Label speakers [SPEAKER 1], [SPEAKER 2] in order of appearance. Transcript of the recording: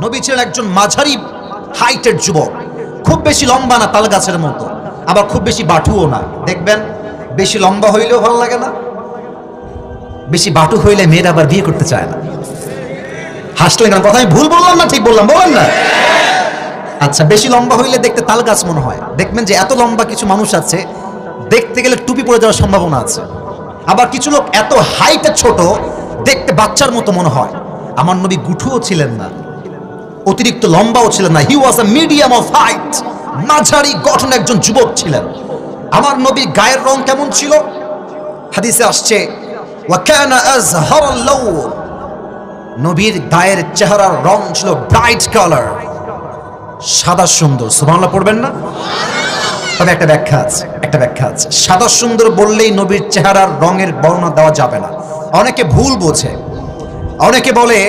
[SPEAKER 1] নবী ছিলেন একজন মাঝারি হাইটের যুবক, খুব বেশি লম্বা না, তাল গাছের মতো, আবার খুব বেশি বাটুও না। দেখবেন বেশি লম্বা হইলেও ভালো লাগে না, বেশি বাটু হইলে মেয়েরা আবার বিয়ে করতে চায় না। হাসলেন কেন? কথা আমি ভুল বললাম না ঠিক বললাম? বলেন না। আচ্ছা, বেশি লম্বা হইলে দেখতে তাল গাছ মনে হয়। দেখবেন যে এত লম্বা কিছু মানুষ আছে, দেখতে গেলে টুপি পরে যাওয়ার সম্ভাবনা আছে। আবার কিছু লোক এত হাইটে ছোট, দেখতে বাচ্চার মতো মনে হয়। আমার নবী গুঠুও ছিলেন না, অতিরিক্ত লম্বাও ছিলেন না। হি ওয়াজ আ মিডিয়াম অফ হাইট, মাঝারি গঠন একজন যুবক ছিলেন। আমার নবীর গায়ের রং কেমন ছিল? হাদিসে আসছে ওয়া কানা আযহারাল লাওন, নবীর গায়ের চেহারার রং ছিল ব্রাইট কালার, সাদা সুন্দর। সুবহানাল্লাহ পড়বেন না? তবে একটা ব্যাখ্যা আছে, সাদা সুন্দর বললেই নবীর চেহারার রঙের বর্ণনা দেওয়া যাবে না। অনেকে ভুল বোঝে, অনেকে বলে